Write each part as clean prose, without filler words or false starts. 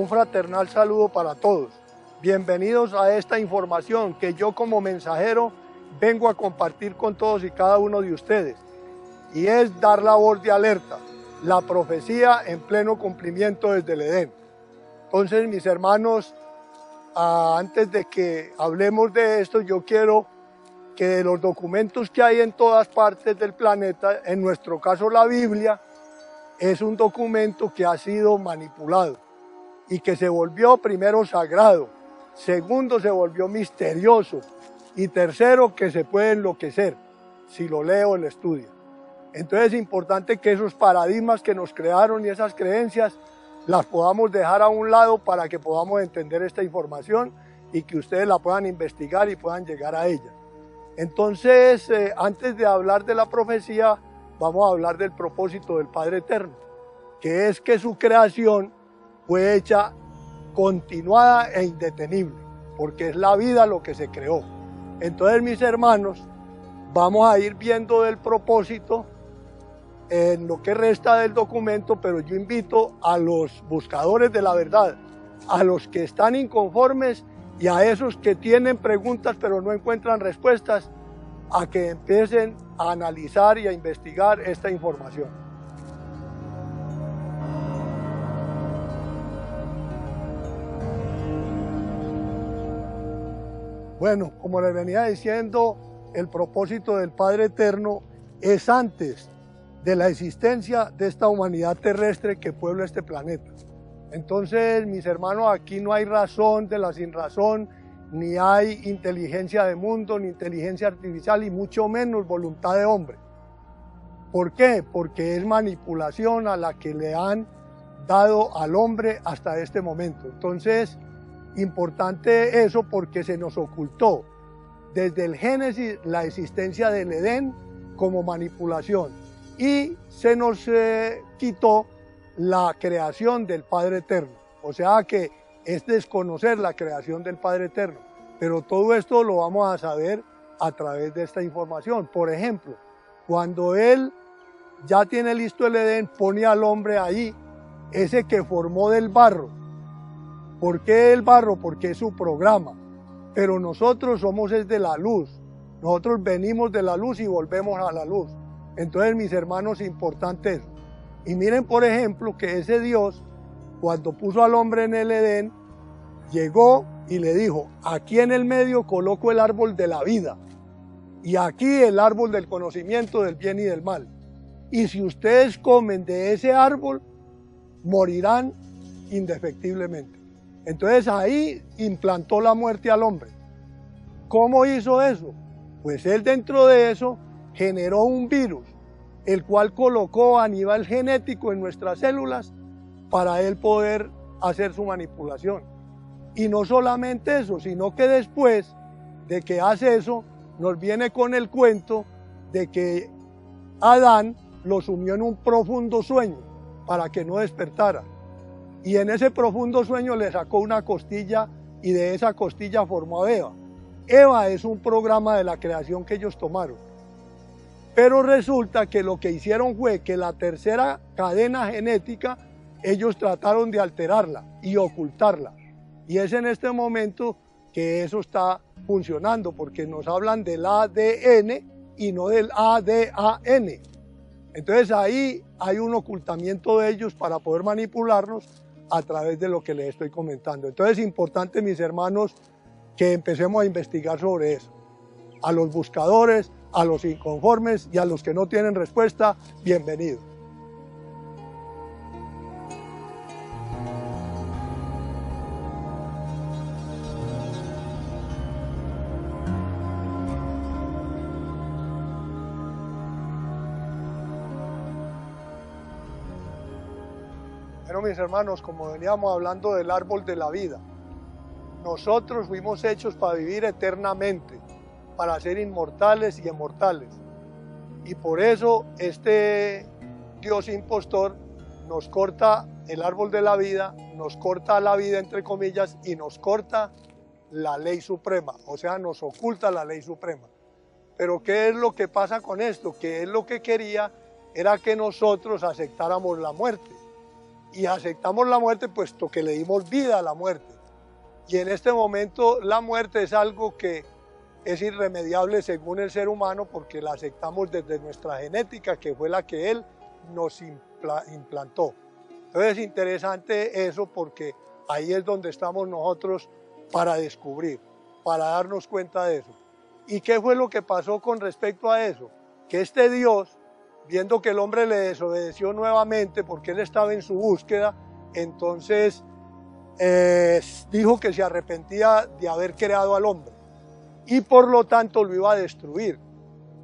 Un fraternal saludo para todos. Bienvenidos a esta información que yo como mensajero vengo a compartir con todos y cada uno de ustedes. Y es dar la voz de alerta, la profecía en pleno cumplimiento desde el Edén. Entonces, mis hermanos, antes de que hablemos de esto, yo quiero que de los documentos que hay en todas partes del planeta, en nuestro caso la Biblia, es un documento que ha sido manipulado y que se volvió primero sagrado, segundo se volvió misterioso y tercero que se puede enloquecer si lo leo o lo estudio. Entonces es importante que esos paradigmas que nos crearon y esas creencias las podamos dejar a un lado para que podamos entender esta información y que ustedes la puedan investigar y puedan llegar a ella. Entonces, antes de hablar de la profecía, vamos a hablar del propósito del Padre Eterno, que es que su creación fue hecha continuada e indetenible, porque es la vida lo que se creó. Entonces, mis hermanos, vamos a ir viendo del propósito en lo que resta del documento, pero yo invito a los buscadores de la verdad, a los que están inconformes y a esos que tienen preguntas pero no encuentran respuestas, a que empiecen a analizar y a investigar esta información. Bueno, como les venía diciendo, el propósito del Padre Eterno es antes de la existencia de esta humanidad terrestre que puebla este planeta. Entonces, mis hermanos, aquí no hay razón de la sinrazón, ni hay inteligencia de mundo, ni inteligencia artificial, y mucho menos voluntad de hombre. ¿Por qué? Porque es manipulación a la que le han dado al hombre hasta este momento. Entonces, importante eso porque se nos ocultó desde el Génesis la existencia del Edén como manipulación y se nos quitó la creación del Padre Eterno. O sea que es desconocer la creación del Padre Eterno. Pero todo esto lo vamos a saber a través de esta información. Por ejemplo, cuando Él ya tiene listo el Edén, pone al hombre ahí, ese que formó del barro. ¿Por qué el barro? Porque es su programa. Pero nosotros somos es de la luz. Nosotros venimos de la luz y volvemos a la luz. Entonces, mis hermanos, importante eso. Y miren, por ejemplo, que ese Dios, cuando puso al hombre en el Edén, llegó y le dijo, aquí en el medio coloco el árbol de la vida y aquí el árbol del conocimiento del bien y del mal. Y si ustedes comen de ese árbol, morirán indefectiblemente. Entonces ahí implantó la muerte al hombre. ¿Cómo hizo eso? Pues él dentro de eso generó un virus, el cual colocó a nivel genético en nuestras células para él poder hacer su manipulación. Y no solamente eso, sino que después de que hace eso, nos viene con el cuento de que Adán lo sumió en un profundo sueño para que no despertara. Y en ese profundo sueño le sacó una costilla y de esa costilla formó a Eva. Eva es un programa de la creación que ellos tomaron. Pero resulta que lo que hicieron fue que la tercera cadena genética, ellos trataron de alterarla y ocultarla. Y es en este momento que eso está funcionando, porque nos hablan del ADN y no del ADAN. Entonces ahí hay un ocultamiento de ellos para poder manipularnos a través de lo que les estoy comentando. Entonces es importante, mis hermanos, que empecemos a investigar sobre eso. A los buscadores, a los inconformes y a los que no tienen respuesta, bienvenidos. Bueno, mis hermanos, como veníamos hablando del árbol de la vida, nosotros fuimos hechos para vivir eternamente, para ser inmortales y inmortales. Y por eso este Dios impostor nos corta el árbol de la vida, nos corta la vida entre comillas y nos corta la ley suprema, o sea, nos oculta la ley suprema. Pero ¿qué es lo que pasa con esto? Que él lo que quería era que nosotros aceptáramos la muerte. y aceptamos la muerte puesto que le dimos vida a la muerte. Y en este momento la muerte es algo que es irremediable según el ser humano porque la aceptamos desde nuestra genética, que fue la que él nos implantó. Entonces es interesante eso porque ahí es donde estamos nosotros para descubrir, para darnos cuenta de eso. ¿Y qué fue lo que pasó con respecto a eso? Que este Dios, viendo que el hombre le desobedeció nuevamente porque él estaba en su búsqueda, entonces dijo que se arrepentía de haber creado al hombre y por lo tanto lo iba a destruir.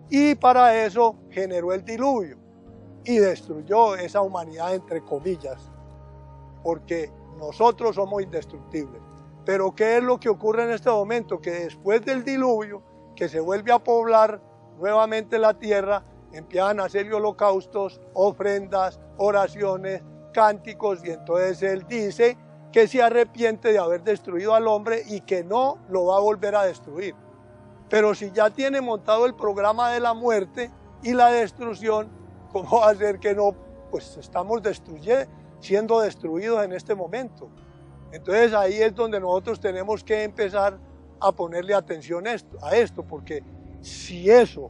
Y para eso generó el diluvio y destruyó esa humanidad entre comillas, porque nosotros somos indestructibles. Pero ¿qué es lo que ocurre en este momento? Que después del diluvio, que se vuelve a poblar nuevamente la tierra, empiezan a hacerle holocaustos, ofrendas, oraciones, cánticos, y entonces él dice que se arrepiente de haber destruido al hombre y que no lo va a volver a destruir. Pero si ya tiene montado el programa de la muerte y la destrucción, ¿cómo va a ser que no? Pues estamos siendo destruidos en este momento. Entonces ahí es donde nosotros tenemos que empezar a ponerle atención a esto, porque si eso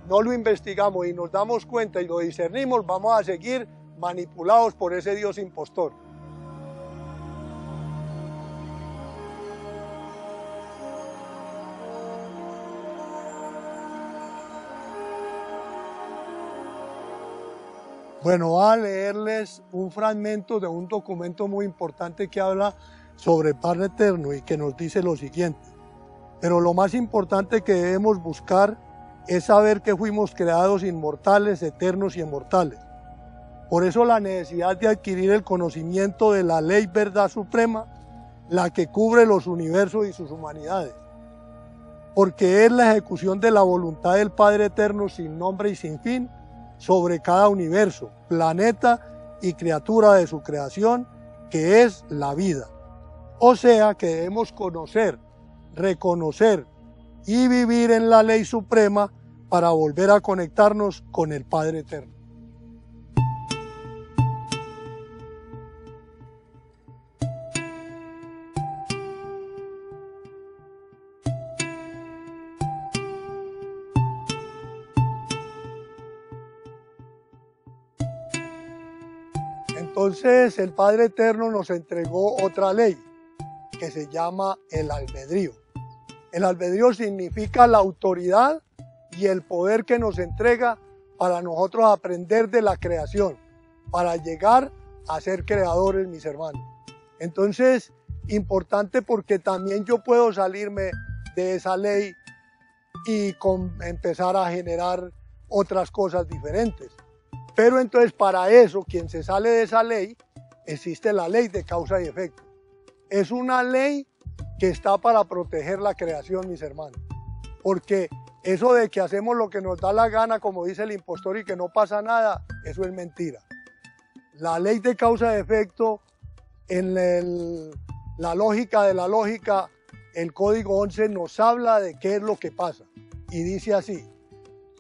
no lo investigamos y nos damos cuenta y lo discernimos, vamos a seguir manipulados por ese Dios impostor. Bueno, voy a leerles un fragmento de un documento muy importante que habla sobre el Padre Eterno y que nos dice lo siguiente. Pero lo más importante que debemos buscar es saber que fuimos creados inmortales, eternos y inmortales. Por eso la necesidad de adquirir el conocimiento de la ley verdad suprema, la que cubre los universos y sus humanidades. Porque es la ejecución de la voluntad del Padre Eterno sin nombre y sin fin, sobre cada universo, planeta y criatura de su creación, que es la vida. O sea que debemos conocer, reconocer y vivir en la ley suprema para volver a conectarnos con el Padre Eterno. Entonces el Padre Eterno nos entregó otra ley que se llama el albedrío. El albedrío significa la autoridad y el poder que nos entrega para nosotros aprender de la creación, para llegar a ser creadores, mis hermanos. Entonces, importante porque también yo puedo salirme de esa ley y empezar a generar otras cosas diferentes. Pero entonces para eso, quien se sale de esa ley, existe la ley de causa y efecto. Es una ley que está para proteger la creación, mis hermanos. Porque eso de que hacemos lo que nos da la gana, como dice el impostor, y que no pasa nada, eso es mentira. La ley de causa y efecto, en la lógica de la lógica, el código 11 nos habla de qué es lo que pasa. Y dice así: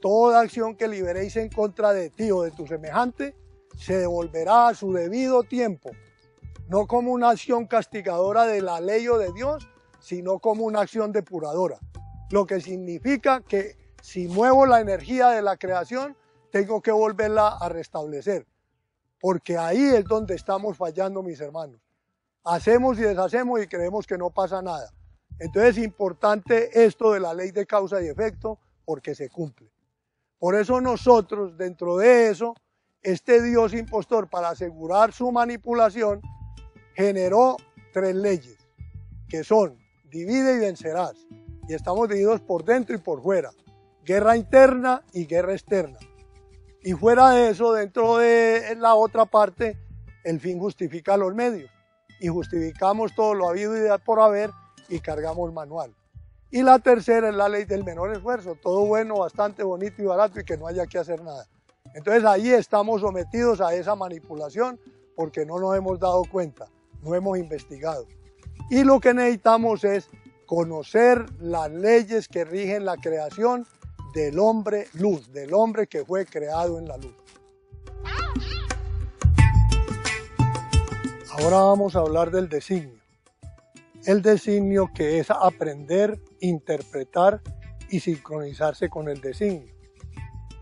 toda acción que liberéis en contra de ti o de tu semejante se devolverá a su debido tiempo, no como una acción castigadora de la ley o de Dios, sino como una acción depuradora. Lo que significa que si muevo la energía de la creación, tengo que volverla a restablecer, porque ahí es donde estamos fallando, mis hermanos. Hacemos y deshacemos y creemos que no pasa nada. Entonces es importante esto de la ley de causa y efecto, porque se cumple. Por eso nosotros, dentro de eso, este Dios impostor, para asegurar su manipulación, generó 3 leyes, que son: divide y vencerás. Y estamos divididos por dentro y por fuera. Guerra interna y guerra externa. Y fuera de eso, dentro de la otra parte, el fin justifica los medios. Y justificamos todo lo habido y por haber y cargamos manual. Y la tercera es la ley del menor esfuerzo, todo bueno, bastante bonito y barato y que no haya que hacer nada. Entonces ahí estamos sometidos a esa manipulación porque no nos hemos dado cuenta, no hemos investigado. Y lo que necesitamos es conocer las leyes que rigen la creación del hombre luz, del hombre que fue creado en la luz. Ahora vamos a hablar del designio. El designio, que es aprender, interpretar y sincronizarse con el designio.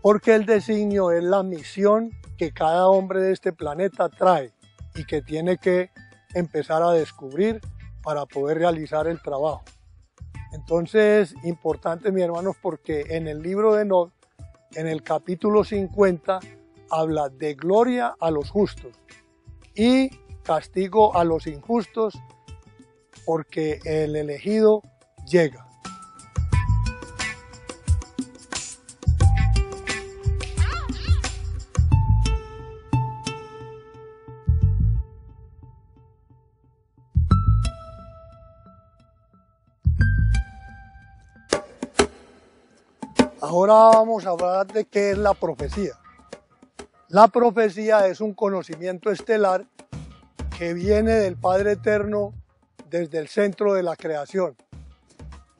Porque el designio es la misión que cada hombre de este planeta trae y que tiene que empezar a descubrir para poder realizar el trabajo. Entonces, importante, mis hermanos, porque en el libro de Enoc, en el capítulo 50, habla de gloria a los justos y castigo a los injustos, porque el elegido llega. Ahora vamos a hablar de qué es la profecía. La profecía es un conocimiento estelar que viene del Padre Eterno desde el centro de la creación.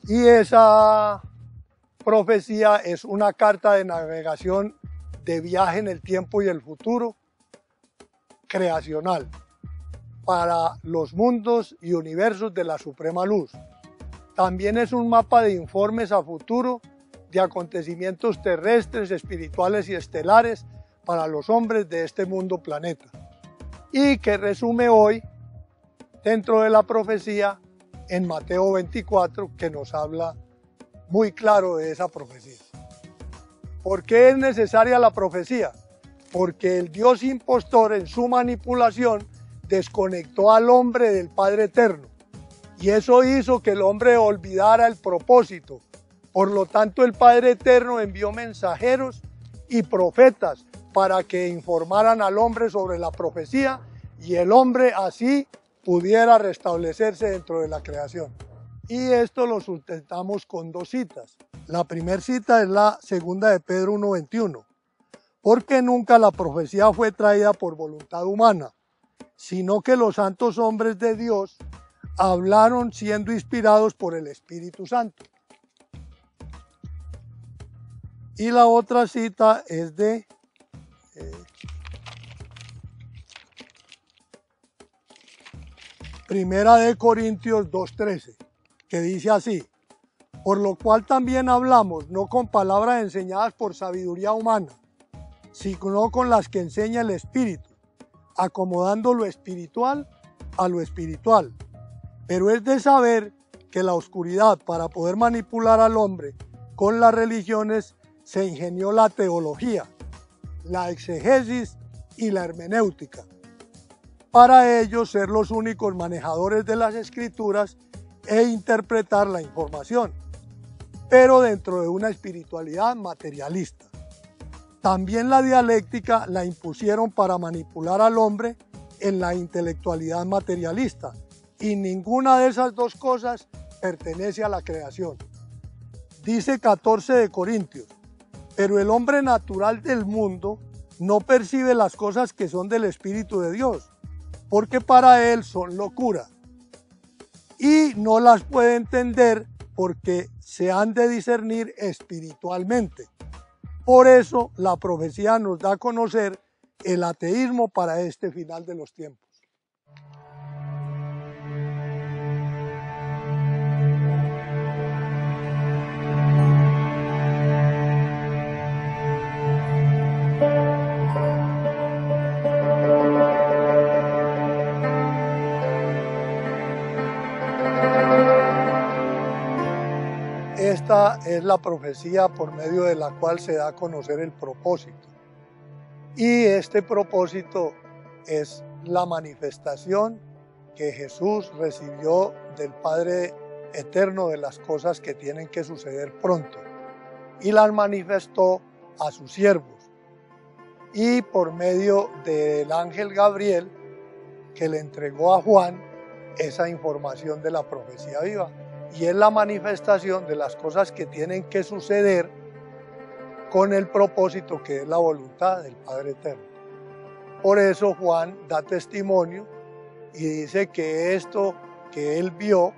Y esa profecía es una carta de navegación de viaje en el tiempo y el futuro creacional para los mundos y universos de la Suprema Luz. También es un mapa de informes a futuro de acontecimientos terrestres, espirituales y estelares para los hombres de este mundo planeta, y que resume hoy dentro de la profecía en Mateo 24, que nos habla muy claro de esa profecía. ¿Por qué es necesaria la profecía? Porque el Dios impostor, en su manipulación, desconectó al hombre del Padre Eterno, y eso hizo que el hombre olvidara el propósito. Por lo tanto, el Padre Eterno envió mensajeros y profetas para que informaran al hombre sobre la profecía, y el hombre así pudiera restablecerse dentro de la creación. Y esto lo sustentamos con dos citas. La primera cita es la segunda de Pedro 1:21. Porque nunca la profecía fue traída por voluntad humana, sino que los santos hombres de Dios hablaron siendo inspirados por el Espíritu Santo. Y la otra cita es de Primera de Corintios 2:13, que dice así: por lo cual también hablamos, no con palabras enseñadas por sabiduría humana, sino con las que enseña el Espíritu, acomodando lo espiritual a lo espiritual. Pero es de saber que la oscuridad, para poder manipular al hombre con las religiones, se ingenió la teología, la exegesis y la hermenéutica, para ellos ser los únicos manejadores de las escrituras e interpretar la información, pero dentro de una espiritualidad materialista. También la dialéctica la impusieron para manipular al hombre en la intelectualidad materialista, y ninguna de esas dos cosas pertenece a la creación. Dice 14 de Corintios: pero el hombre natural del mundo no percibe las cosas que son del Espíritu de Dios, porque para él son locura, y no las puede entender porque se han de discernir espiritualmente. Por eso la profecía nos da a conocer el ateísmo para este final de los tiempos. Esta es la profecía por medio de la cual se da a conocer el propósito. Y este propósito es la manifestación que Jesús recibió del Padre Eterno de las cosas que tienen que suceder pronto, y las manifestó a sus siervos, y por medio del ángel Gabriel, que le entregó a Juan esa información de la profecía viva. Y es la manifestación de las cosas que tienen que suceder con el propósito que es la voluntad del Padre Eterno. Por eso Juan da testimonio y dice que esto que él vio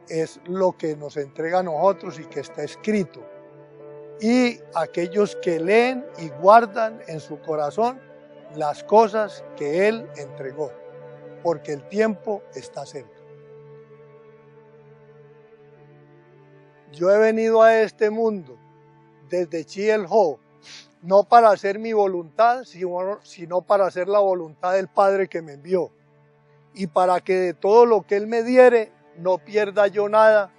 es lo que nos entrega a nosotros y que está escrito. Y aquellos que leen y guardan en su corazón las cosas que él entregó. porque el tiempo está cerca. Yo he venido a este mundo desde Chiel-Ho, no para hacer mi voluntad, sino para hacer la voluntad del Padre que me envió, y para que de todo lo que Él me diere, no pierda yo nada,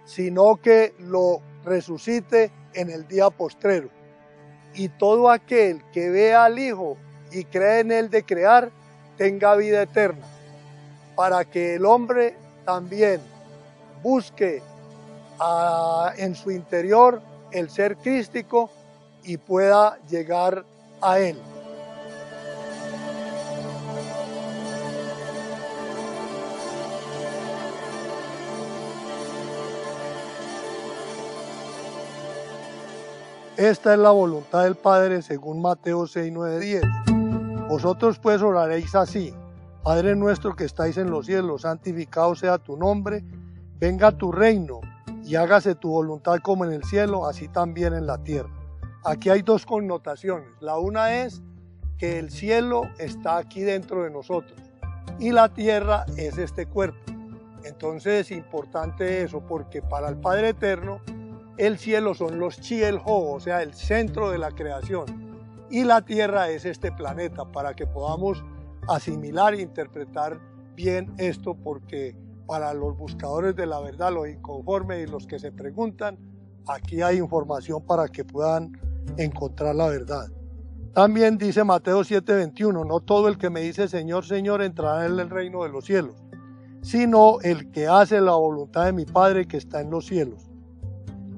sino que lo resucite en el día postrero. Y todo aquel que vea al Hijo y cree en Él de crear, tenga vida eterna, para que el hombre también busque en su interior el ser crístico y pueda llegar a Él. Esta es la voluntad del Padre según Mateo 6, 9, 10. Vosotros pues oraréis así: Padre nuestro que estáis en los cielos, santificado sea tu nombre, venga tu reino y hágase tu voluntad como en el cielo, así también en la tierra. Aquí hay dos connotaciones. La una es que el cielo está aquí dentro de nosotros y la tierra es este cuerpo. Entonces es importante eso, porque para el Padre Eterno el cielo son los Chiel-Ho, o sea, el centro de la creación, y la tierra es este planeta, para que podamos asimilar e interpretar bien esto, porque para los buscadores de la verdad, los inconformes y los que se preguntan, aquí hay información para que puedan encontrar la verdad. También dice Mateo 7:21, no todo el que me dice Señor, Señor entrará en el reino de los cielos, sino el que hace la voluntad de mi Padre que está en los cielos.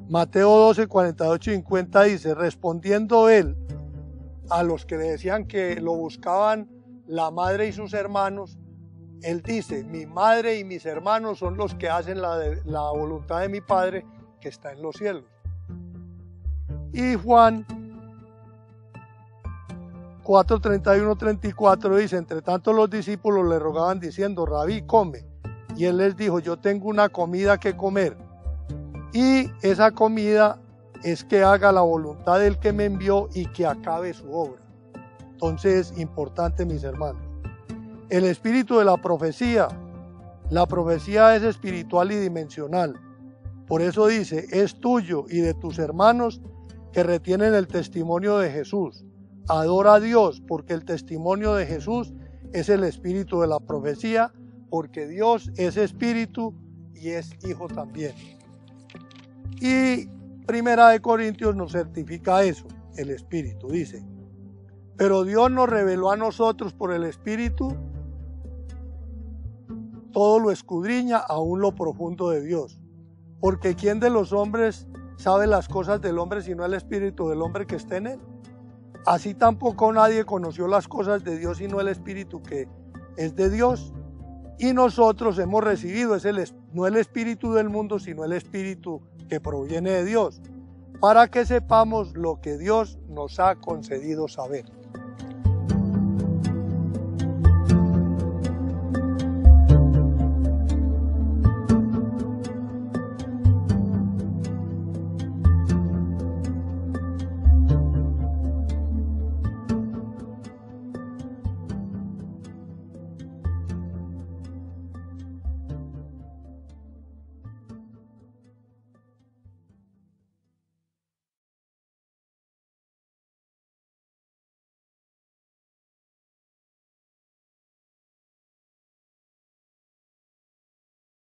Mateo 12, 48 y 50 dice, respondiendo él a los que le decían que lo buscaban la madre y sus hermanos, él dice, mi madre y mis hermanos son los que hacen la voluntad de mi Padre que está en los cielos. Y Juan 4, 31, 34 dice, entre tanto los discípulos le rogaban diciendo, Rabí, come. Y él les dijo, yo tengo una comida que comer. Y esa comida es que haga la voluntad del que me envió y que acabe su obra. Entonces, importante, mis hermanos. El espíritu de la profecía es espiritual y dimensional. Por eso dice, es tuyo y de tus hermanos que retienen el testimonio de Jesús. Adora a Dios, porque el testimonio de Jesús es el espíritu de la profecía, porque Dios es espíritu y es hijo también. Y Primera de Corintios nos certifica eso, el espíritu, dice, pero Dios nos reveló a nosotros por el espíritu, todo lo escudriña, aún lo profundo de Dios, porque ¿quién de los hombres sabe las cosas del hombre sino el espíritu del hombre que está en él? Así tampoco nadie conoció las cosas de Dios sino el espíritu que es de Dios. Y nosotros hemos recibido no el espíritu del mundo, sino el espíritu que proviene de Dios, para que sepamos lo que Dios nos ha concedido saber.